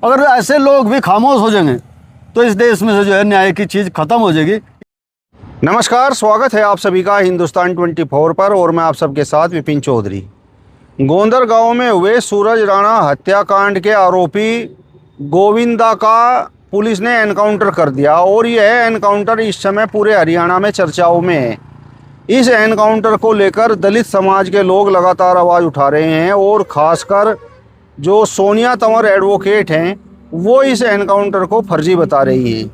अगर ऐसे लोग भी खामोश हो जाएंगे तो इस देश में से जो है न्याय की चीज़ ख़त्म हो जाएगी। नमस्कार, स्वागत है आप सभी का हिंदुस्तान 24 पर और मैं आप सबके साथ विपिन चौधरी। गोंदर गांव में हुए सूरज राणा हत्याकांड के आरोपी गोविंदा का पुलिस ने एनकाउंटर कर दिया और यह एनकाउंटर इस समय पूरे हरियाणा में चर्चाओं में है। इस एनकाउंटर को लेकर दलित समाज के लोग लगातार आवाज़ उठा रहे हैं और ख़ासकर जो सोनिया तंवर एडवोकेट हैं वो इस एनकाउंटर को फर्जी बता रही हैं।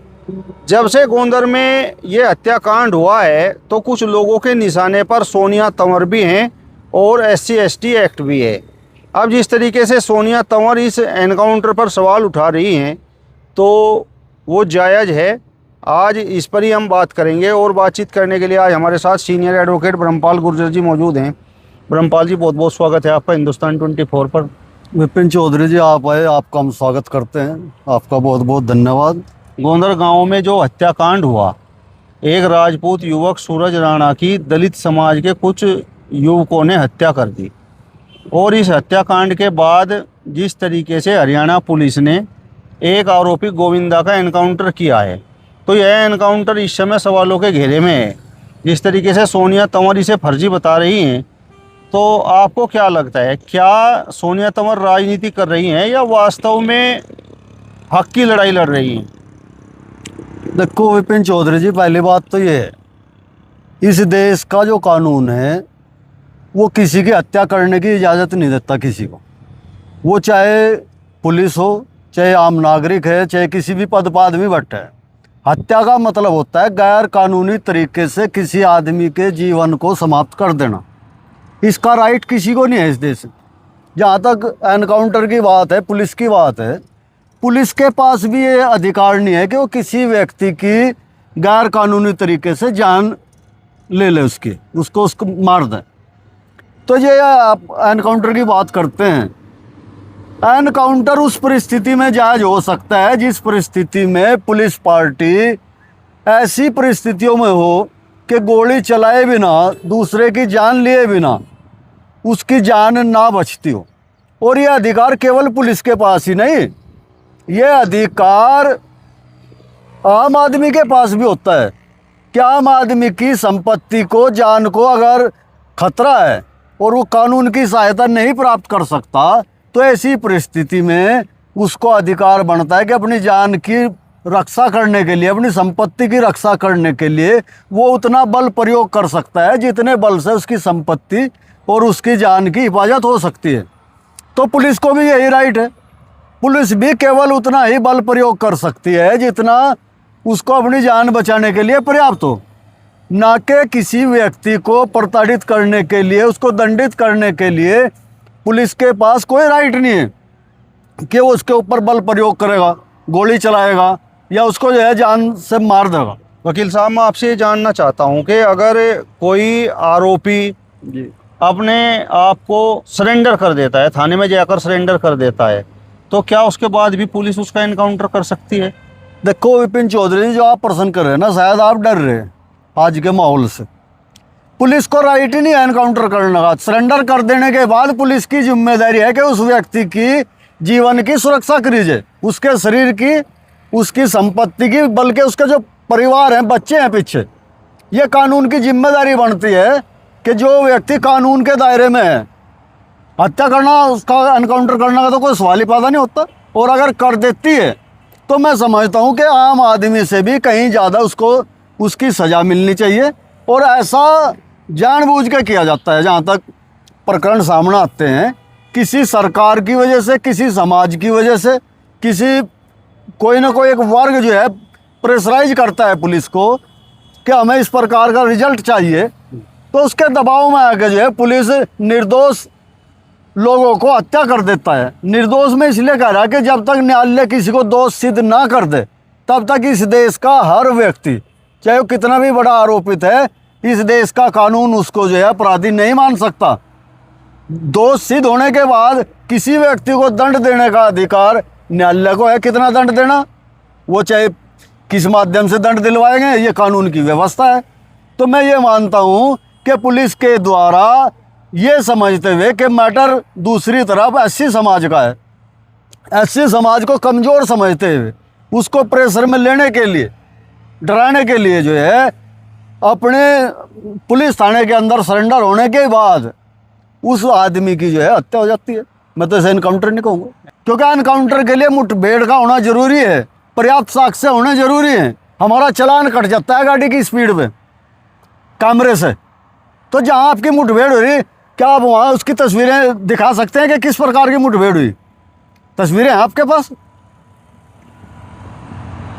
जब से गोंदर में ये हत्याकांड हुआ है तो कुछ लोगों के निशाने पर सोनिया तंवर भी हैं और SC/ST एक्ट भी है। अब जिस तरीके से सोनिया तंवर इस एनकाउंटर पर सवाल उठा रही हैं तो वो जायज़ है। आज इस पर ही हम बात करेंगे और बातचीत करने के लिए आज हमारे साथ सीनियर एडवोकेट ब्रह्मपाल गुर्जर जी मौजूद हैं। ब्रह्मपाल जी, बहुत बहुत स्वागत है आपका हिंदुस्तान 24 पर। विपिन चौधरी जी, आप आए, आपका हम स्वागत करते हैं, आपका बहुत बहुत धन्यवाद। गोंदर गांव में जो हत्याकांड हुआ, एक राजपूत युवक सूरज राणा की दलित समाज के कुछ युवकों ने हत्या कर दी और इस हत्याकांड के बाद जिस तरीके से हरियाणा पुलिस ने एक आरोपी गोविंदा का एनकाउंटर किया है तो यह एनकाउंटर इस समय सवालों के घेरे में है। जिस तरीके से सोनिया तंवर इसे फर्जी बता रही हैं, तो आपको क्या लगता है, क्या सोनिया तंवर राजनीति कर रही हैं या वास्तव में हक की लड़ाई लड़ रही हैं? देखो विपिन चौधरी जी, पहली बात तो ये है, इस देश का जो कानून है वो किसी की हत्या करने की इजाज़त नहीं देता किसी को। वो चाहे पुलिस हो, चाहे आम नागरिक है, चाहे किसी भी पद पर आदमी बैठा है। हत्या का मतलब होता है गैर कानूनी तरीके से किसी आदमी के जीवन को समाप्त कर देना। इसका राइट किसी को नहीं है इस देश में। जहाँ तक एनकाउंटर की बात है, पुलिस की बात है, पुलिस के पास भी ये अधिकार नहीं है कि वो किसी व्यक्ति की गैर कानूनी तरीके से जान ले ले, उसको मार दे। तो ये आप एनकाउंटर की बात करते हैं, एनकाउंटर उस परिस्थिति में जायज़ हो सकता है जिस परिस्थिति में पुलिस पार्टी ऐसी परिस्थितियों में हो कि गोली चलाए बिना, दूसरे की जान लिए बिना उसकी जान ना बचती हो। और ये अधिकार केवल पुलिस के पास ही नहीं, ये अधिकार आम आदमी के पास भी होता है कि आम आदमी की संपत्ति को, जान को अगर खतरा है और वो कानून की सहायता नहीं प्राप्त कर सकता तो ऐसी परिस्थिति में उसको अधिकार बनता है कि अपनी जान की रक्षा करने के लिए, अपनी संपत्ति की रक्षा करने के लिए वो उतना बल प्रयोग कर सकता है जितने बल से उसकी संपत्ति और उसकी जान की हिफाजत हो सकती है। तो पुलिस को भी यही राइट है। पुलिस भी केवल उतना ही बल प्रयोग कर सकती है जितना उसको अपनी जान बचाने के लिए पर्याप्त हो, ना कि किसी व्यक्ति को प्रताड़ित करने के लिए, उसको दंडित करने के लिए पुलिस के पास कोई राइट नहीं है कि वो उसके ऊपर बल प्रयोग करेगा, गोली चलाएगा या उसको जो है जान से मार देगा। वकील साहब, मैं आपसे ये जानना चाहता हूँ कि अगर कोई आरोपी अपने आप को सरेंडर कर देता है, थाने में जाकर सरेंडर कर देता है, तो क्या उसके बाद भी पुलिस उसका एनकाउंटर कर सकती है? देखो विपिन चौधरी, जो आप प्रश्न कर रहे हैं ना, शायद आप डर रहे हैं आज के माहौल से। पुलिस को राइट ही नहीं एनकाउंटर करने का। सरेंडर कर देने के बाद पुलिस की जिम्मेदारी है कि उस व्यक्ति की जीवन की सुरक्षा करी जाए, उसके शरीर की, उसकी संपत्ति की, बल्कि उसके जो परिवार हैं, बच्चे हैं पीछे, ये कानून की जिम्मेदारी बनती है कि जो व्यक्ति कानून के दायरे में है, हत्या करना, उसका एनकाउंटर करने का तो कोई सवाल ही पैदा नहीं होता। और अगर कर देती है तो मैं समझता हूँ कि आम आदमी से भी कहीं ज़्यादा उसको उसकी सज़ा मिलनी चाहिए। और ऐसा जानबूझ के किया जाता है, जहाँ तक प्रकरण सामने आते हैं, किसी सरकार की वजह से, किसी समाज की वजह से, कोई ना कोई एक वर्ग जो है प्रेशराइज करता है पुलिस को कि हमें इस प्रकार का रिजल्ट चाहिए, तो उसके दबाव में आके जो है पुलिस निर्दोष लोगों को हत्या कर देता है। निर्दोष में इसलिए कह रहा है कि जब तक न्यायालय किसी को दोष सिद्ध ना कर दे तब तक इस देश का हर व्यक्ति, चाहे वो कितना भी बड़ा आरोपित है, इस देश का कानून उसको जो है अपराधी नहीं मान सकता। दोष सिद्ध होने के बाद किसी व्यक्ति को दंड देने का अधिकार न्यायालय को है। कितना दंड देना, वो चाहे किस माध्यम से दंड दिलवाएंगे, ये कानून की व्यवस्था है। तो मैं ये मानता हूँ कि पुलिस के द्वारा ये समझते हुए कि मैटर दूसरी तरफ SC समाज का है, ऐसे समाज को कमज़ोर समझते हुए उसको प्रेशर में लेने के लिए, डराने के लिए जो है अपने पुलिस थाने के अंदर सरेंडर होने के बाद उस आदमी की जो है हत्या हो जाती है। मैं तो इसे एनकाउंटर नहीं कहूँगा, क्योंकि एनकाउंटर के लिए मुठभेड़ का होना जरूरी है, पर्याप्त साक्ष्य होने जरूरी है। हमारा चलान कट जाता है गाड़ी की स्पीड पे कैमरे से, तो जहाँ आपकी मुठभेड़ हो रही, क्या आप वहाँ उसकी तस्वीरें दिखा सकते हैं कि किस प्रकार की मुठभेड़ हुई? तस्वीरें हैं आपके पास?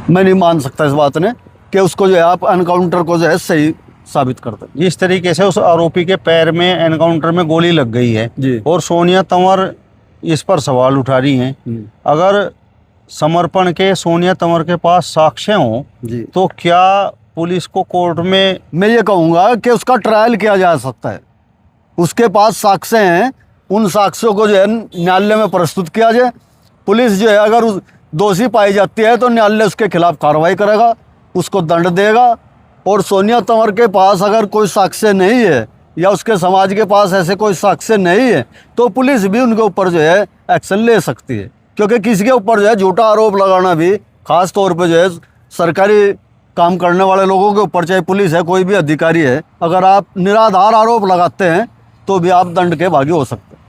मैं नहीं मान सकता इस बात ने कि उसको जो है आप एनकाउंटर को जो है सही साबित करते हैं। जिस तरीके से उस आरोपी के पैर में एनकाउंटर में गोली लग गई है जी। और सोनिया तंवर इस पर सवाल उठा रही हैं, अगर समर्पण के सोनिया तंवर के पास साक्ष्य हों जी, तो क्या पुलिस को कोर्ट में, मैं ये कहूँगा कि उसका ट्रायल किया जा सकता है। उसके पास साक्ष्य हैं, उन साक्ष्यों को जो है न्यायालय में प्रस्तुत किया जाए। पुलिस जो है अगर उस दोषी पाई जाती है तो न्यायालय उसके खिलाफ कार्रवाई करेगा, उसको दंड देगा। और सोनिया तंवर के पास अगर कोई साक्ष्य नहीं है या उसके समाज के पास ऐसे कोई साक्ष्य नहीं है तो पुलिस भी उनके ऊपर जो है एक्शन ले सकती है, क्योंकि किसी के ऊपर जो है झूठा आरोप लगाना भी, खास तौर पे जो है सरकारी काम करने वाले लोगों के ऊपर, चाहे पुलिस है कोई भी अधिकारी है, अगर आप निराधार आरोप लगाते हैं तो भी आप दंड के भागी हो सकते हैं।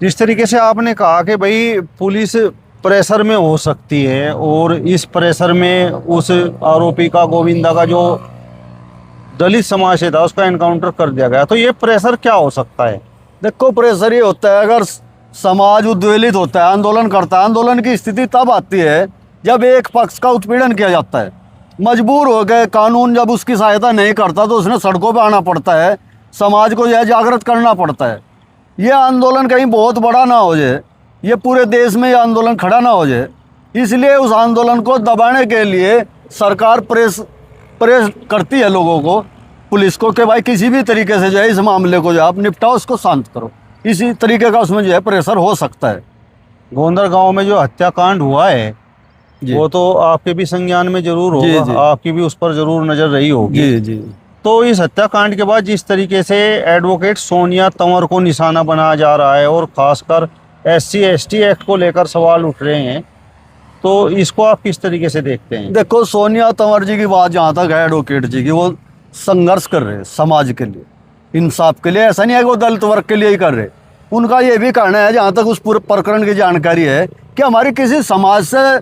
जिस तरीके से आपने कहा कि भाई पुलिस प्रेशर में हो सकती है और इस प्रेशर में उस आरोपी का, गोविंदा का, जो दलित समाज से था उसका एनकाउंटर कर दिया गया, तो ये प्रेशर क्या हो सकता है? देखो, प्रेशर ये होता है अगर समाज उद्वेलित होता है, आंदोलन करता है। आंदोलन की स्थिति तब आती है जब एक पक्ष का उत्पीड़न किया जाता है, मजबूर हो गए, कानून जब उसकी सहायता नहीं करता तो उसने सड़कों पर आना पड़ता है, समाज को यह जागृत करना पड़ता है। ये आंदोलन कहीं बहुत बड़ा ना हो जाए, ये पूरे देश में ये आंदोलन खड़ा ना हो जाए, इसलिए उस आंदोलन को दबाने के लिए सरकार प्रेस करती है लोगों को, पुलिस को, कि भाई किसी भी तरीके से जो है इस मामले को जो आप निपटाओ, उसको शांत करो। इसी तरीके का उसमें जो है प्रेशर हो सकता है। गोंदर गांव में जो हत्याकांड हुआ है वो तो आपके भी संज्ञान में जरूर जी, होगा, जी। आपकी भी उस पर जरूर नजर रही होगी। जी जी। तो इस हत्याकांड के बाद जिस तरीके से एडवोकेट सोनिया तंवर को निशाना बनाया जा रहा है और खासकर SC/ST एक्ट को लेकर सवाल उठ रहे हैं, तो इसको आप किस तरीके से देखते हैं? देखो, सोनिया तंवर जी की बात जहाँ तक है, एडवोकेट जी की, वो संघर्ष कर रहे हैं समाज के लिए, इंसाफ के लिए। ऐसा नहीं है कि वो दलित वर्ग के लिए ही कर रहे। उनका ये भी कहना है, जहाँ तक उस पूरे प्रकरण की जानकारी है, कि हमारी किसी समाज से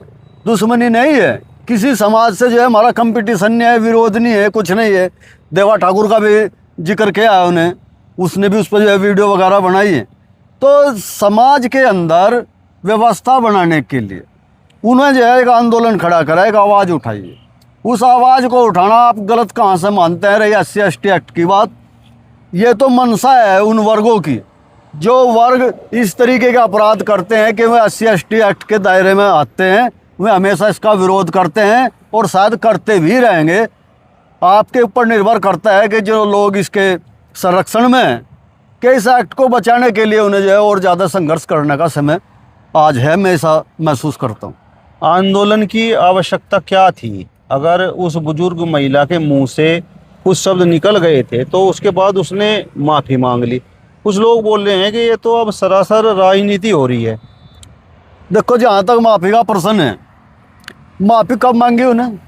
दुश्मनी नहीं है, किसी समाज से जो है हमारा कंपटीशन नहीं है, विरोध नहीं है, कुछ नहीं है। देवा ठाकुर का भी जिक्र किया है उन्हें, उसने भी उस पर जो है वीडियो वगैरह बनाई है। तो समाज के अंदर व्यवस्था बनाने के लिए उन्हें जो है एक आंदोलन खड़ा करा, एक आवाज़ उठाई है। उस आवाज़ को उठाना आप गलत कहाँ से मानते हैं? रही SC/ST एक्ट की बात, ये तो मंशा है उन वर्गों की जो वर्ग इस तरीके के अपराध करते हैं कि वे SC/ST एक्ट के दायरे में आते हैं, वे हमेशा इसका विरोध करते हैं और शायद करते भी रहेंगे। आपके ऊपर निर्भर करता है कि जो लोग इसके संरक्षण में हैं, कि इस एक्ट को बचाने के लिए उन्हें जो है और ज़्यादा संघर्ष करने का समय आज है। मैं ऐसा महसूस करता हूँ। आंदोलन की आवश्यकता क्या थी? अगर उस बुजुर्ग महिला के मुंह से कुछ शब्द निकल गए थे तो उसके बाद उसने माफ़ी मांग ली। कुछ लोग बोल रहे हैं कि ये तो अब सरासर राजनीति हो रही है। देखो, जहाँ तक माफ़ी का प्रश्न है, माफ़ी कब मांगी उन्हें?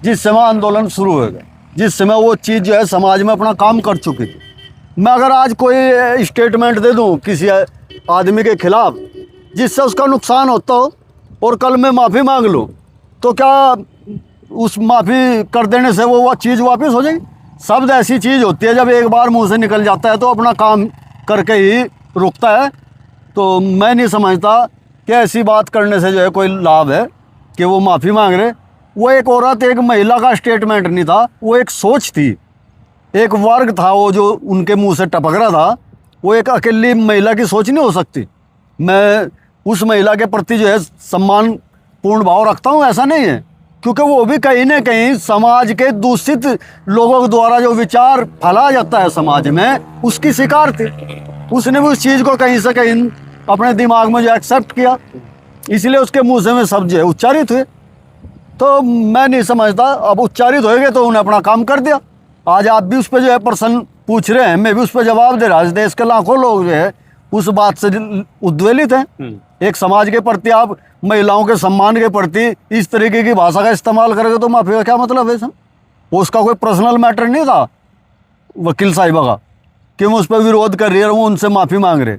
जिस समय आंदोलन शुरू हो गया, जिस समय वो चीज़ जो है समाज में अपना काम कर चुकी थी। मैं अगर आज कोई स्टेटमेंट दे दूं किसी आदमी के खिलाफ जिससे उसका नुकसान होता हो और कल मैं माफ़ी मांग लूँ, तो क्या उस माफ़ी कर देने से वो चीज़ वापस हो जाएगी? शब्द ऐसी चीज़ होती है, जब एक बार मुंह से निकल जाता है तो अपना काम करके ही रुकता है। तो मैं नहीं समझता कि ऐसी बात करने से जो है कोई लाभ है कि वो माफ़ी मांग रहे। वो एक औरत, एक महिला का स्टेटमेंट नहीं था, वो एक सोच थी, एक वर्ग था वो जो उनके मुंह से टपक रहा था। वो एक अकेली महिला की सोच नहीं हो सकती। मैं उस महिला के प्रति जो है सम्मान पूर्ण भाव रखता हूँ, ऐसा नहीं है, क्योंकि वो भी कहीं ना कहीं समाज के दूषित लोगों द्वारा जो विचार फैलाया जाता है समाज में, उसकी शिकार थी। उसने भी उस चीज़ को कहीं से कहीं अपने दिमाग में जो एक्सेप्ट किया, इसलिए उसके मुंह से में शब्द जो है उच्चारित हुए। तो मैं नहीं समझता, अब उच्चारित होएंगे तो उन्हें अपना काम कर दिया। आज आप भी उस पर जो है प्रश्न पूछ रहे हैं, मैं भी उस पर जवाब दे रहा हूँ। देश के लाखों लोग जो है उस बात से उद्वेलित हैं। एक समाज के प्रति आप महिलाओं के सम्मान के प्रति इस तरीके की भाषा का इस्तेमाल करोगे तो माफी का क्या मतलब है सर? उसका कोई पर्सनल मैटर नहीं था वकील साहिबा का कि वो उस पर विरोध कर रही है और वो उनसे माफ़ी मांग रहे।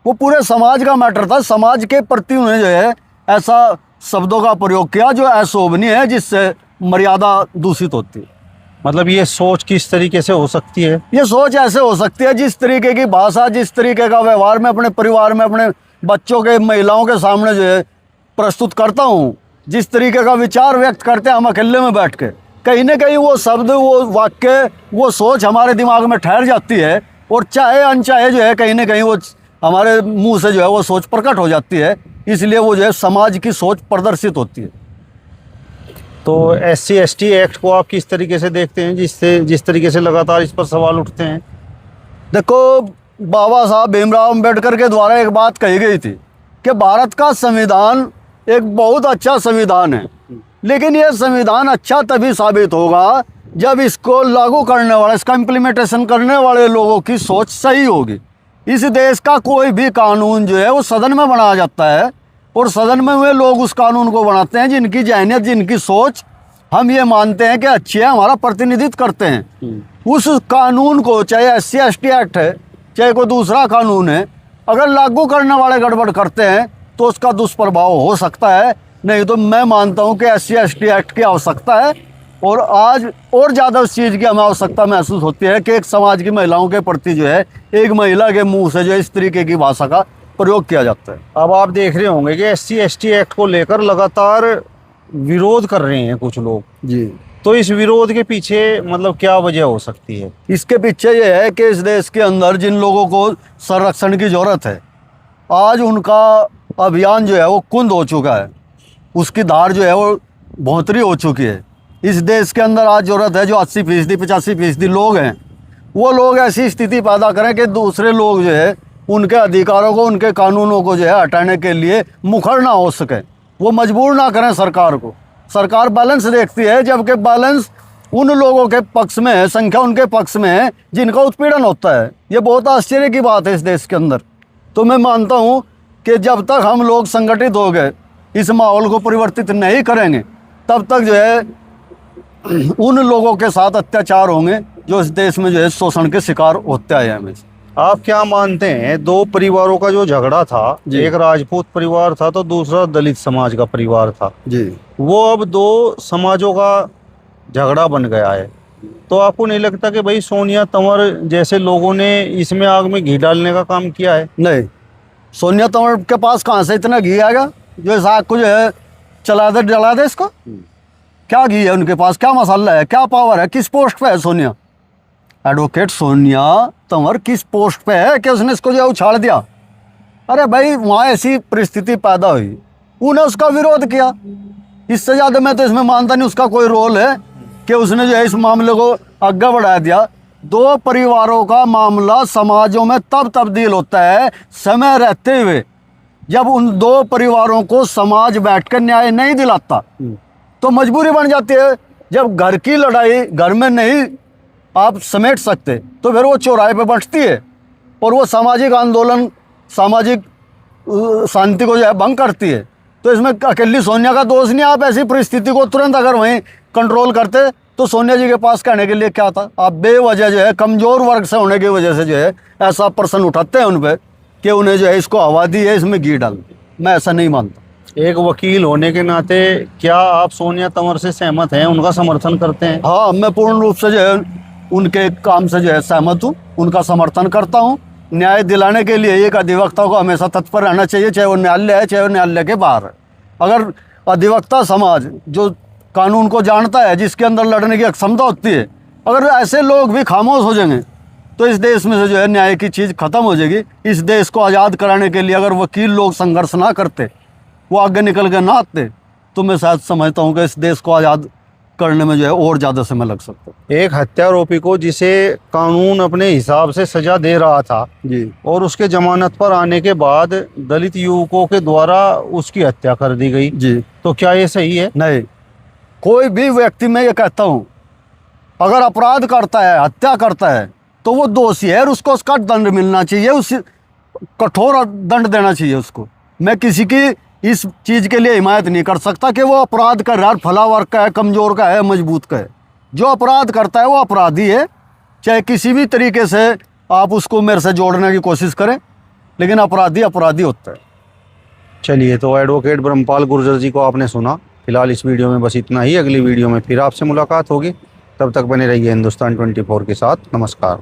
वो पूरे समाज का मैटर था। समाज के प्रति उन्हें जो है ऐसा शब्दों का प्रयोग किया जो अशोभनीय है, जिससे मर्यादा दूषित होती है। मतलब ये सोच किस तरीके से हो सकती है? ये सोच ऐसे हो सकती है, जिस तरीके की भाषा, जिस तरीके का व्यवहार मैं अपने परिवार में अपने बच्चों के, महिलाओं के सामने जो है प्रस्तुत करता हूँ, जिस तरीके का विचार व्यक्त करते हैं हम अकेले में बैठ के, कहीं ना कहीं वो शब्द, वो वाक्य, वो सोच हमारे दिमाग में ठहर जाती है और चाहे अनचाहे जो है कहीं ना कहीं वो हमारे मुंह से जो है वो सोच प्रकट हो जाती है। इसलिए वो जो है समाज की सोच प्रदर्शित होती है। तो SC/ST एक्ट को आप किस तरीके से देखते हैं, जिस तरीके से लगातार इस पर सवाल उठते हैं? देखो, बाबा साहब भीमराव अंबेडकर के द्वारा एक बात कही गई थी कि भारत का संविधान एक बहुत अच्छा संविधान है, लेकिन यह संविधान अच्छा तभी साबित होगा जब इसको लागू करने वाला, इसका इम्प्लीमेंटेशन करने वाले लोगों की सोच सही होगी। इस देश का कोई भी कानून जो है वो सदन में बनाया जाता है और सदन में वे लोग उस कानून को बनाते हैं जिनकी जहनियत, जिनकी सोच हम ये मानते हैं कि अच्छी है, हमारा प्रतिनिधित्व करते हैं। उस कानून को, चाहे SC/ST एक्ट है चाहे कोई दूसरा कानून है, अगर लागू करने वाले गड़बड़ करते हैं तो उसका दुष्प्रभाव हो सकता है। नहीं तो मैं मानता हूं कि SC/ST एक्ट की आवश्यकता है और आज और ज़्यादा उस चीज़ की हमें आवश्यकता महसूस होती है कि एक समाज की महिलाओं के प्रति जो है एक महिला के मुंह से जो है इस तरीके की भाषा का प्रयोग किया जाता है। अब आप देख रहे होंगे कि SC/ST एक्ट को लेकर लगातार विरोध कर रहे हैं कुछ लोग जी। तो इस विरोध के पीछे मतलब क्या वजह हो सकती है? इसके पीछे ये है कि इस देश के अंदर जिन लोगों को संरक्षण की ज़रूरत है, आज उनका अभियान जो है वो कुंद हो चुका है, उसकी धार जो है वो भौंतरी हो चुकी है। इस देश के अंदर आज ज़रूरत है जो 80% 85% लोग हैं, वो लोग ऐसी स्थिति पैदा करें कि दूसरे लोग जो है उनके अधिकारों को, उनके कानूनों को जो है हटाने के लिए मुखर ना हो सके, वो मजबूर ना करें सरकार को। सरकार बैलेंस देखती है, जबकि बैलेंस उन लोगों के पक्ष में है, संख्या उनके पक्ष में है जिनका उत्पीड़न होता है। ये बहुत आश्चर्य की बात है इस देश के अंदर। तो मैं मानता हूँ कि जब तक हम लोग संगठित हो गए, इस माहौल को परिवर्तित नहीं करेंगे, तब तक जो है उन लोगों के साथ अत्याचार होंगे जो इस देश में जो है शोषण के शिकार होते आए हैं हमेशा। आप क्या मानते हैं, दो परिवारों का जो झगड़ा था, एक राजपूत परिवार था तो दूसरा दलित समाज का परिवार था जी, वो अब दो समाजों का झगड़ा बन गया है, तो आपको नहीं लगता कि भाई सोनिया तंवर जैसे लोगों ने इसमें आग में घी डालने का काम किया है? नहीं, सोनिया तंवर के पास कहाँ से इतना घी आएगा जो इस आग को जो है जला दे इसको? क्या घी है उनके पास, क्या मसाला है, क्या पावर है, किस पोस्ट पे है सोनिया? एडवोकेट सोनिया तंवर किस पोस्ट पे है कि उसने इसको जो है उछाल दिया? अरे भाई, वहाँ ऐसी परिस्थिति पैदा हुई, उन्हें उसका विरोध किया। इससे ज़्यादा मैं तो इसमें मानता नहीं उसका कोई रोल है कि उसने जो है इस मामले को आगे बढ़ा दिया। दो परिवारों का मामला समाजों में तब तब्दील होता है समय रहते हुए, जब उन दो परिवारों को समाज बैठकर न्याय नहीं दिलाता तो मजबूरी बन जाती है। जब घर की लड़ाई घर में नहीं आप समेट सकते तो फिर वो चौराहे पे बढ़ती है और वो सामाजिक आंदोलन, सामाजिक शांति को जो है भंग करती है। तो इसमें अकेली सोनिया का दोष नहीं। आप ऐसी परिस्थिति को तुरंत अगर वहीं कंट्रोल करते तो सोनिया जी के पास कहने के लिए क्या था? आप बेवजह जो है कमज़ोर वर्ग से होने की वजह से जो है ऐसा प्रश्न उठाते हैं उन पर कि उन्हें जो है इसको हवा दी है, इसमें घी डाल। मैं ऐसा नहीं मानता। एक वकील होने के नाते क्या आप सोनिया तंवर से सहमत हैं, उनका समर्थन करते हैं? हाँ, मैं पूर्ण रूप से जो है उनके काम से जो है सहमत हूँ, उनका समर्थन करता हूँ। न्याय दिलाने के लिए एक अधिवक्ता को हमेशा तत्पर रहना चाहिए, चाहे वो न्यायालय है चाहे वो न्यायालय के बाहर है। अगर अधिवक्ता समाज जो कानून को जानता है, जिसके अंदर लड़ने की क्षमता होती है, अगर ऐसे लोग भी खामोश हो जाएंगे तो इस देश में से जो है न्याय की चीज़ खत्म हो जाएगी। इस देश को आज़ाद कराने के लिए अगर वकील लोग संघर्ष ना करते, वो आगे निकल के ना आते, तो मैं शायद समझता हूँ कि इस देश को आज़ाद करने में जो है और ज़्यादा समय लग सकता है। एक हत्यारोपी को जिसे कानून अपने हिसाब से सजा दे रहा था जी, और उसके जमानत पर आने के बाद दलित युवकों के द्वारा उसकी हत्या कर दी गई जी, तो क्या ये सही है? नहीं, कोई भी व्यक्ति, मैं ये कहता हूँ, अगर अपराध करता है, हत्या करता है तो वो दोषी है और उसको उसका दंड मिलना चाहिए, उस कठोर दंड देना चाहिए उसको। मैं किसी की इस चीज़ के लिए हिमायत नहीं कर सकता कि वो अपराध कर रहा है, फला वर्ग का है, कमज़ोर का है, मजबूत का है। जो अपराध करता है वो अपराधी है, चाहे किसी भी तरीके से आप उसको मेरे से जोड़ने की कोशिश करें, लेकिन अपराधी अपराधी होता है। चलिए, तो एडवोकेट ब्रह्मपाल गुर्जर जी को आपने सुना। फिलहाल इस वीडियो में बस इतना ही। अगली वीडियो में फिर आपसे मुलाकात होगी। तब तक बने रहिए हिंदुस्तान 24 के साथ। नमस्कार।